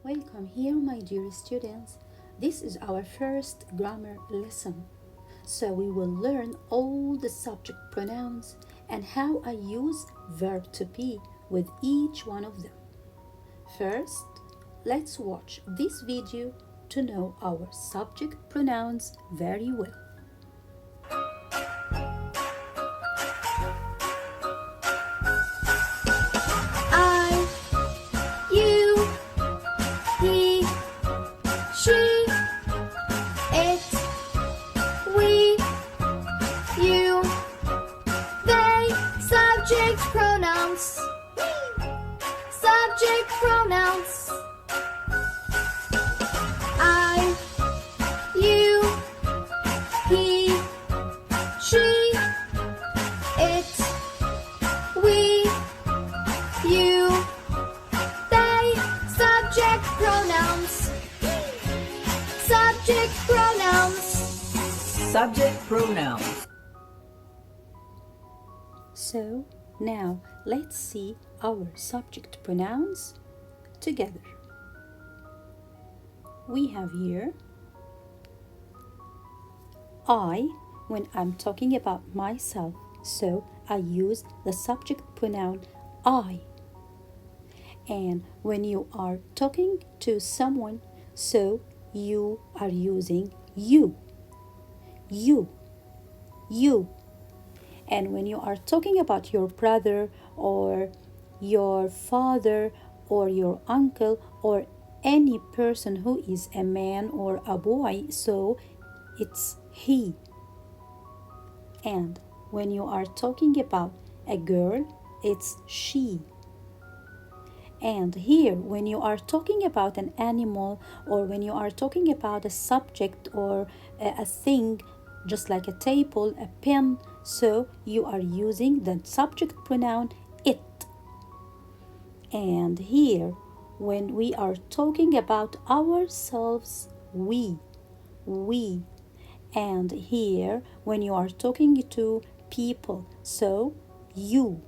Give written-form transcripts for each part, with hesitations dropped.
Welcome here, my dear students. This is our first grammar lesson. So we will learn all the subject pronouns and how I use verb to be with each one of them. First, let's watch this video to know our subject pronouns very well. I, you, he, she, it, we, you, they. Subject pronouns. Subject pronouns. I, you, he, she, it, we, you, they. Subject pronouns. Subject pronouns. Subject pronouns. So now let's see our subject pronouns together. We have here I when I'm talking about myself, so I use the subject pronoun I. And when you are talking to someone, so you are using you. You. And when you are talking about your brother or your father or your uncle or any person who is a man or a boy, so it's he. And when you are talking about a girl, it's she. And here, when you are talking about an animal or when you are talking about a subject or a thing, just like a table, a pen, so you are using the subject pronoun it. And here, when we are talking about ourselves, we. And here, when you are talking to people, so you.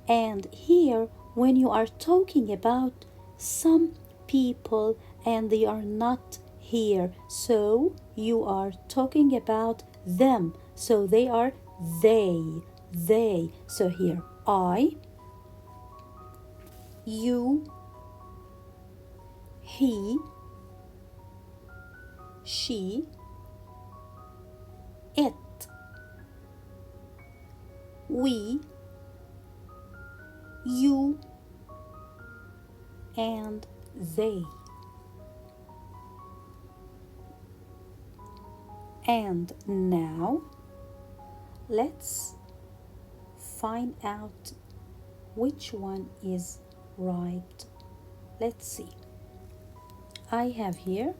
And here, when you are talking about some people and they are not here, so you are talking about them, so they are they. So here I, you, he, she, it, we, you, and they. And now let's find out which one is right. Let's see. I have here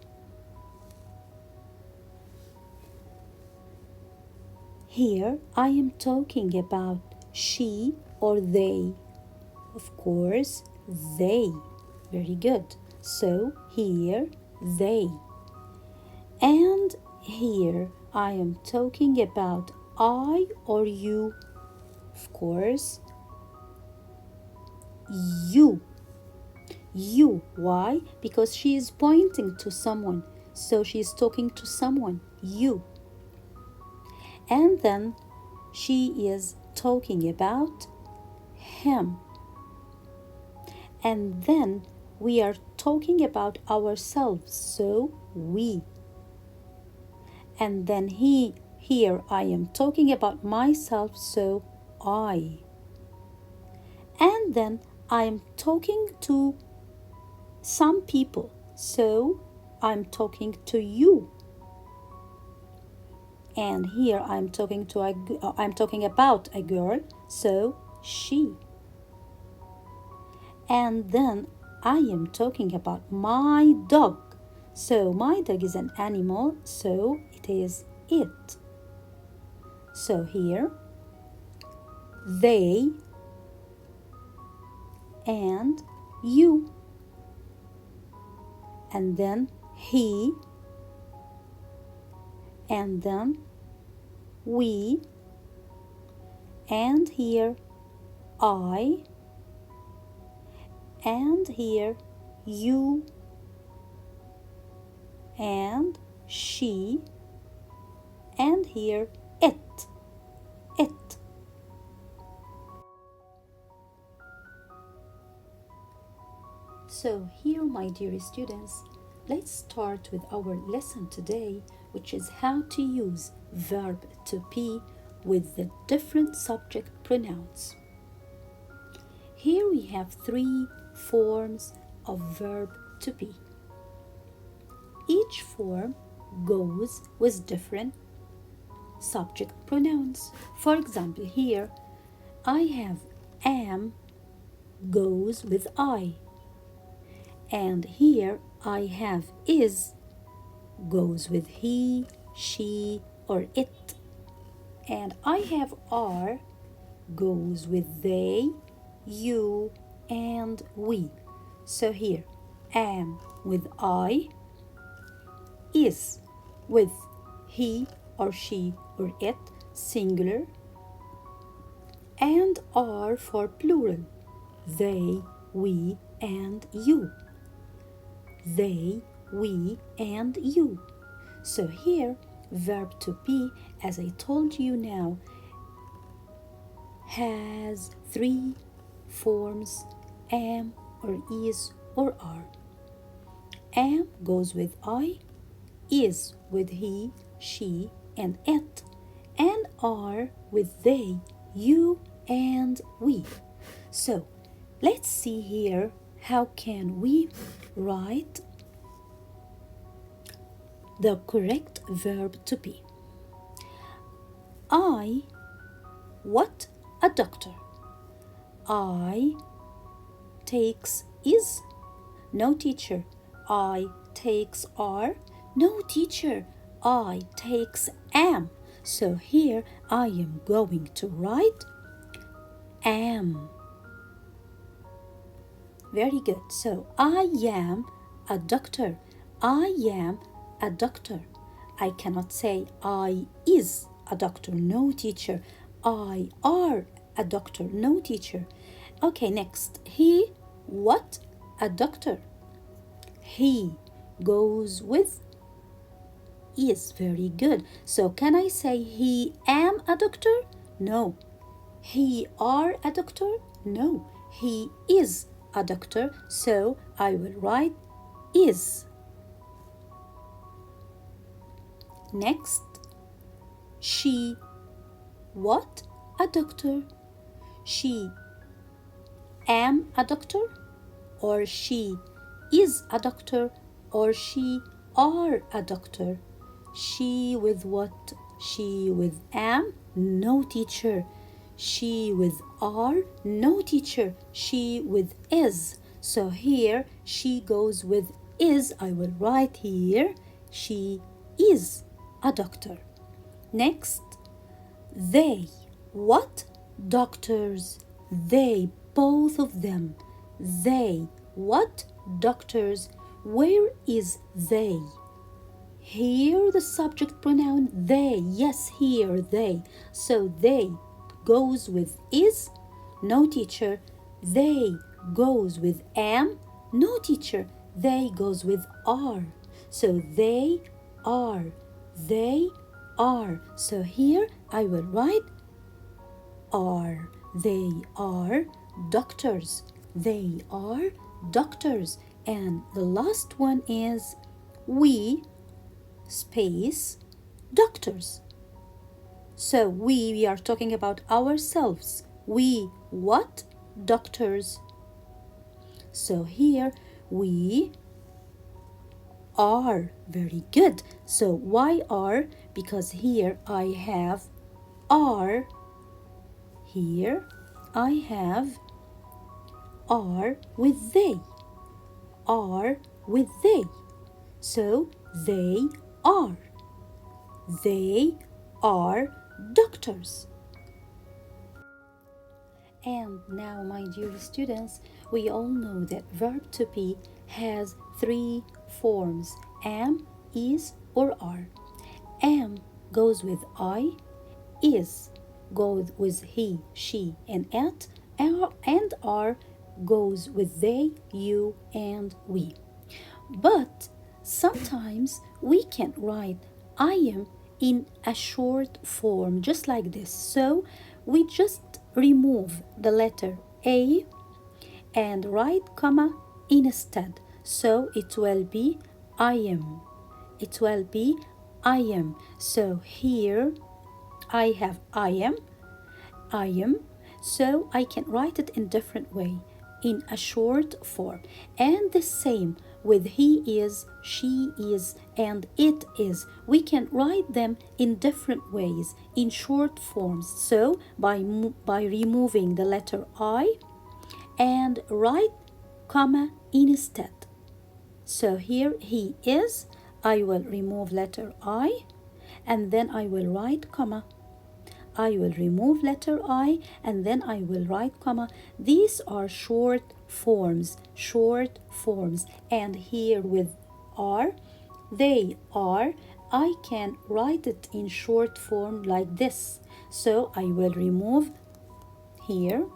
I am talking about she or they. Of course, they. Very good. So here, they. And here I am talking about I or you. Of course, you. You. Why? Because she is pointing to someone. So she is talking to someone. You. And then she is talking about him. And then we are talking about ourselves, so we. And then here I am talking about myself, so I. And then I am talking to some people, so I'm talking to you. And here I'm talking about a girl, so she. And then I am talking about my dog. So my dog is an animal, so it is it. So here, they and you. And then he. And then we. And here, I. And here, you, and she, and here it, it. So here, my dear students, let's start with our lesson today, which is how to use verb to be with the different subject pronouns. Here we have three forms of verb to be. Each form goes with different subject pronouns. For example, here I have am goes with I, and here I have is goes with he, she, or it, and I have are goes with they, you, and we. So here am with I, is with he or she or it, singular, and are for plural, they, we, and you. They, we, and you. So here, verb to be, as I told you now, has three forms: am, or is, or are. Am goes with I, is with he, she, and it, and are with they, you, and we. So let's see here how can we write the correct verb to be. I, what? A doctor. I takes is, no teacher. I takes are, no teacher. I takes am. So here I am going to write am. Very good. So I am a doctor. I am a doctor. I cannot say I is a doctor, no teacher. I are a doctor, no teacher. Okay, next. He, what? A doctor. He goes with is. Very good. So can I say he am a doctor? No. He are a doctor? No. He is a doctor. So I will write is. Next. She, what? A doctor. She am a doctor, or she is a doctor, or she are a doctor. She with what? She with am? No teacher. She with are? No teacher. She with is. So here she goes with is. I will write here she is a doctor. Next, they, what? Doctors. They, both of them. They, what? Doctors. Where is they? Here the subject pronoun they. Yes, here they. So they goes with is, no teacher. They goes with am, no teacher. They goes with are. So they are. They are. So here I will write are. They are doctors. They are doctors. And the last one is we space doctors. So we are talking about ourselves. We what? Doctors. So here we are. Very good. So why are? Because here I have are. Here I have are with they. Are with they. So they are. They are doctors. And now, my dear students, we all know that verb to be has three forms: am, is, or are. Am goes with I, is goes with he, she, and it, and are goes with they, you, and we. But sometimes we can write I am in a short form, just like this. So we just remove the letter A and write comma instead. So it will be I am. It will be I am. So here I have I am. So I can write it in different way, in a short form. And the same with he is, she is, and it is. We can write them in different ways, in short forms. So by removing the letter I and write comma instead. So here he is, I will remove letter I and then I will write comma. I will remove letter I and then I will write comma. These are short forms. And here with are, they are, I can write it in short form like this. So I will remove here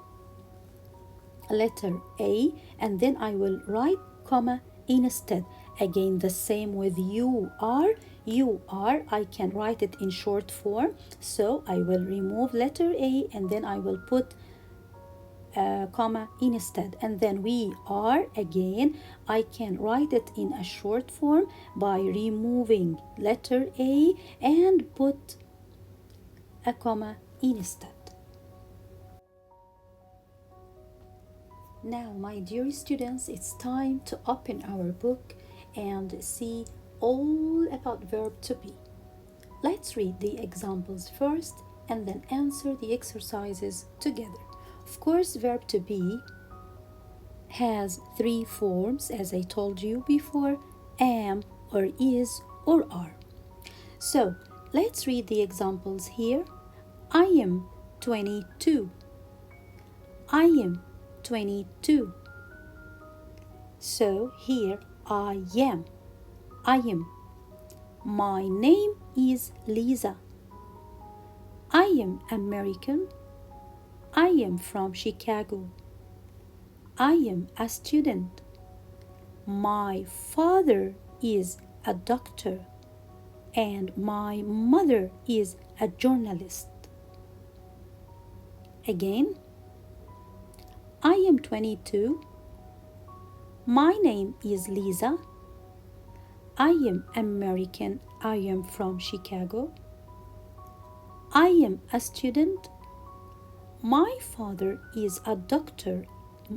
letter A and then I will write comma instead. Again, the same with you are. I can write it in short form. So I will remove letter A and then I will put comma instead. And then we are, again, I can write it in a short form by removing letter A and put a comma instead. Now, my dear students, it's time to open our book and see all about verb to be. Let's read the examples first and then answer the exercises together. Of course, verb to be has three forms, as I told you before: am, or is, or are. So, let's read the examples here. I am 22. I am 22. So here I am. I am. My name is Lisa. I am American. I am from Chicago. I am a student. My father is a doctor and my mother is a journalist. Again, I am 22. My name is Lisa. I am American. I am from Chicago. I am a student. My father is a doctor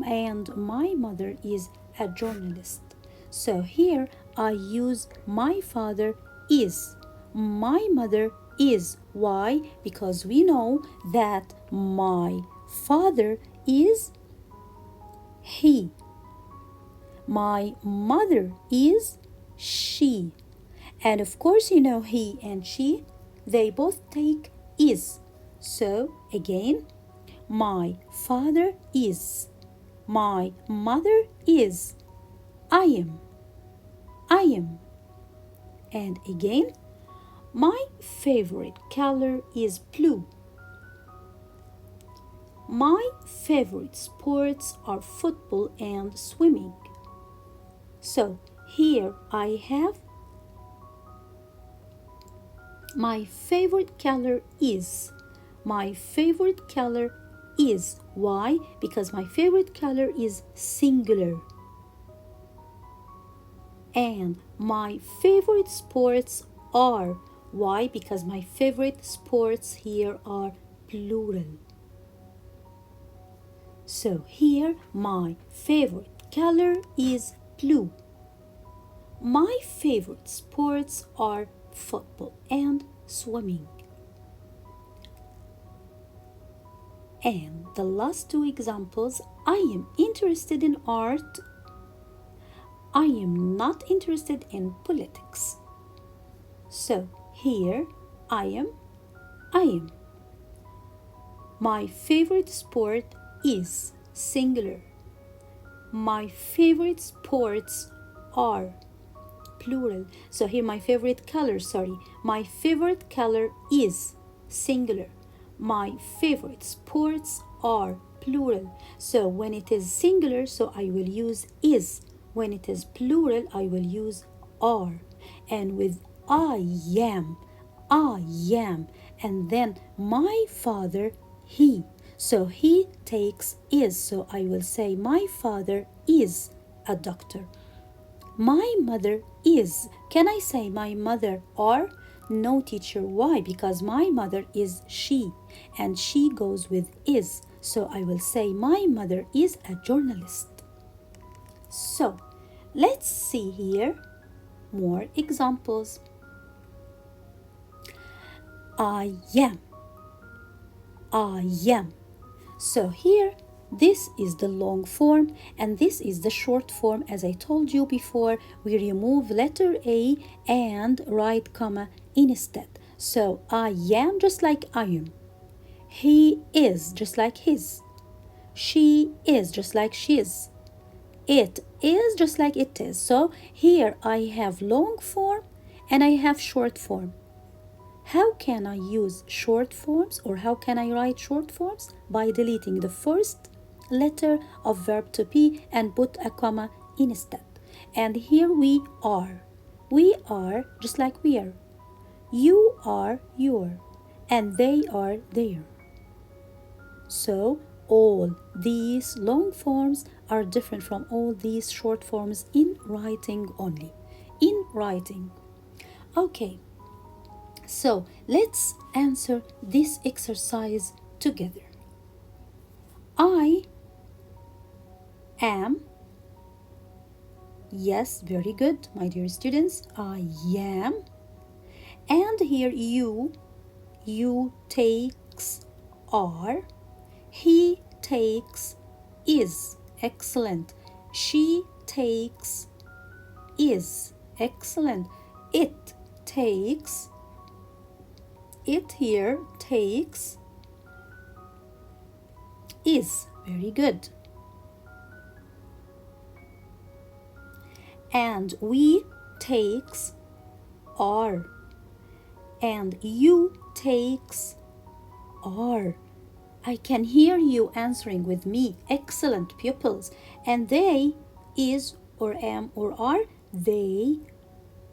and my mother is a journalist. So here I use my father is. My mother is. Why? Because we know that my father is he. My mother is she. And of course, you know, he and she, they both take is. So again, my father is. My mother is. I am. I am. And again, my favorite color is blue. My favorite sports are football and swimming. So here I have my favorite color is. My favorite color is. Why? Because my favorite color is singular. And my favorite sports are. Why? Because my favorite sports here are plural. So here my favorite color is blue. My favorite sports are football and swimming. And the last two examples, I am interested in art. I am not interested in politics. So here I am. My favorite sport is singular. My favorite sports are plural. So here my favorite color, my favorite color is singular. My favorite sports are plural. So when it is singular, so I will use is. When it is plural, I will use are. And with I am, and then my father, he. So he takes is. So I will say my father is a doctor. My mother is. Can I say my mother are? No, teacher. Why? Because my mother is she, and she goes with is. So I will say my mother is a journalist. So let's see here more examples. I am. I am. So here, this is the long form and this is the short form. As I told you before, we remove letter A and write comma instead. So I am just like I am. He is just like his. She is just like she is. It is just like it is. So here I have long form and I have short form. How can I use short forms, or how can I write short forms? By deleting the first letter of verb to be and put a comma instead. And here we are. We are just like we are. You are your. And they are there. So all these long forms are different from all these short forms in writing only. In writing. Okay. So let's answer this exercise together. I am. Yes, very good, my dear students. I am. And here you takes are. He takes is. Excellent. She takes is. Excellent. It takes. It here takes is. Very good. And we takes are. And you takes are. I can hear you answering with me. Excellent, pupils. And they is or am or are. They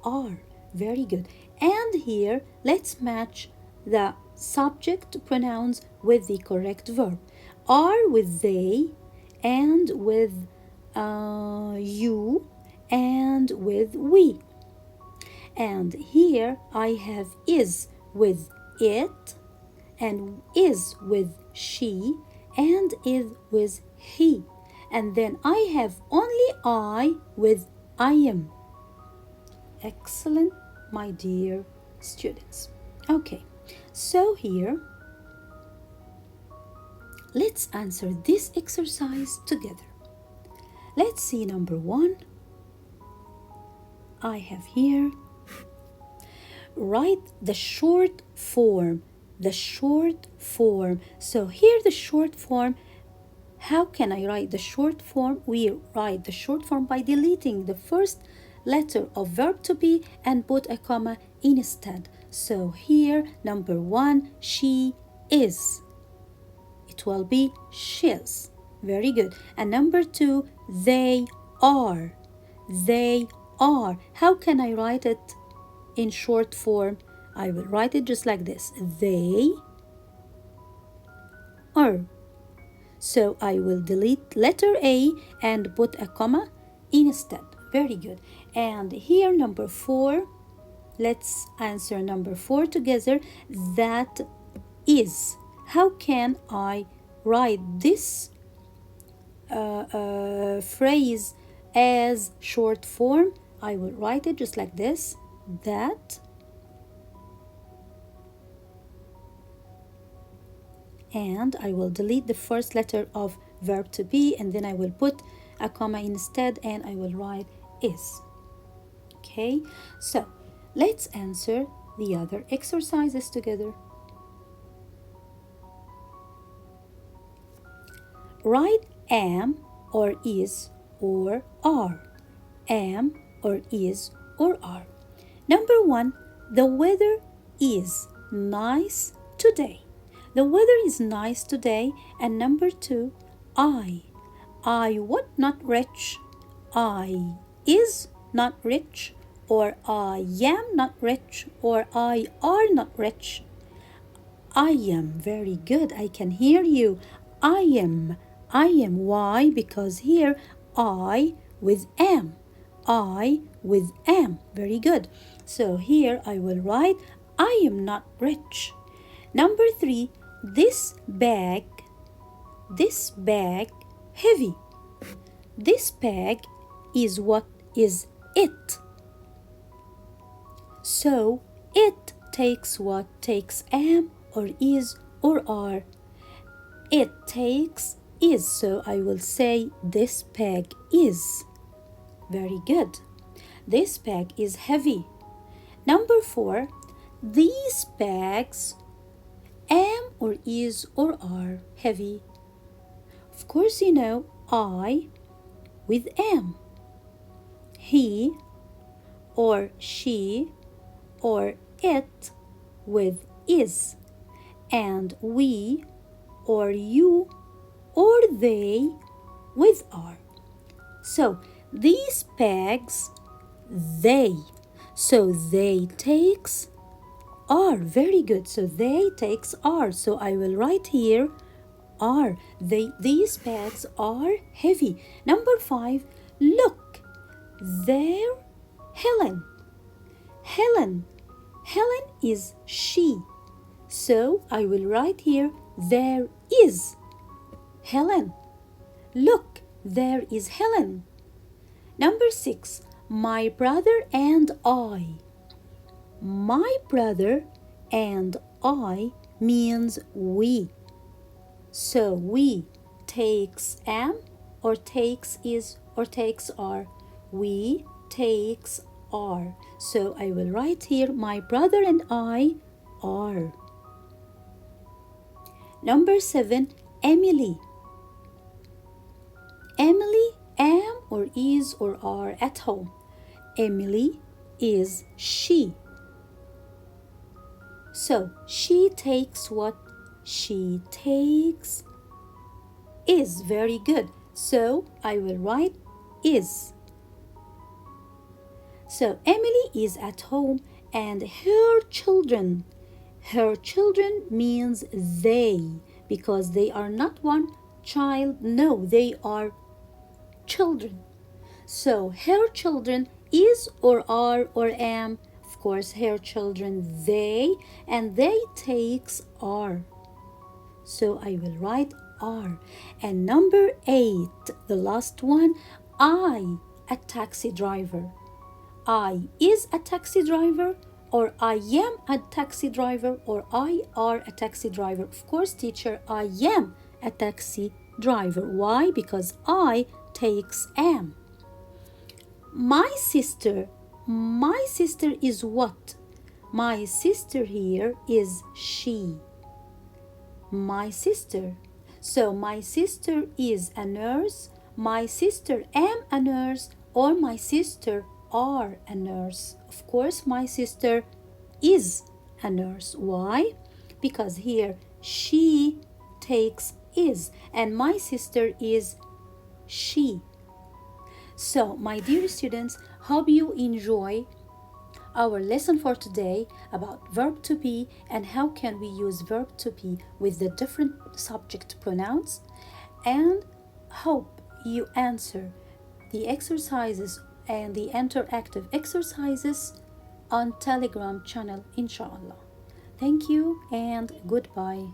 are. Very good. And here, let's match the subject pronouns with the correct verb. Are with they, and with you, and with we. And here I have is with it, and is with she, and is with he. And then I have only I with I am. Excellent, my dear students. Okay, so here, let's answer this exercise together. Let's see number 1. I have here, write the short form. The short form. So here the short form, how can I write the short form? We write the short form by deleting the first letter of verb to be and put a comma instead. So here, number 1, she is. It will be shiz. Very good. And number 2, they are. They are. How can I write it in short form? I will write it just like this. They are. So I will delete letter A and put a comma instead. Very good. And here number 4, let's answer number 4 together. That is. How can I write this phrase as short form? I will write it just like this. That. And I will delete the first letter of verb to be, and then I will put a comma instead and I will write is. Okay, so let's answer the other exercises together. Write am or is or are. Am or is or are. Number 1, the weather is nice today. The weather is nice today. And number 2, I what not rich. I is not rich, or I am not rich, or I are not rich. I am very good. I can hear you. I am. I am. Why? Because here I with am. I with am. Very good. So here I will write I am not rich. Number 3, this bag heavy. This bag is what is it. So it takes what? Takes am or is or are. It takes is. So I will say this bag is. Very good. This bag is heavy. Number 4, these bags am or is or are heavy. Of course, you know I with am. He or she or it with is. And we or you or they with are. So these bags, they. So they takes are. Very good. So they takes are. So I will write here are. These bags are heavy. Number 5, look, there Helen. Helen is she. So I will write here there is Helen. Look, there is Helen. Number 6, my brother and I. My brother and I means we. So we takes am or takes is or takes are. We takes are. So I will write here my brother and I are. Number 7, Emily. Emily am or is or are at home. Emily is she. So she takes what? She takes is. Very good. So I will write is. So Emily is at home and her children. Her children means they, because they are not one child. No, they are children. So her children is or are or am. Of course, her children they, and they takes are. So I will write are. And number 8, the last one, I, a taxi driver. I is a taxi driver, or I am a taxi driver, or I are a taxi driver. Of course, teacher, I am a taxi driver. Why? Because I takes am. My sister is what? My sister here is she. My sister. So my sister is a nurse, my sister am a nurse, or my sister are a nurse. Of course, my sister is a nurse. Why? Because here she takes is, and my sister is she. So, my dear students, hope you enjoy our lesson for today about verb to be and how can we use verb to be with the different subject pronouns, and hope you answer the exercises and the interactive exercises on Telegram channel, inshallah. Thank you and goodbye.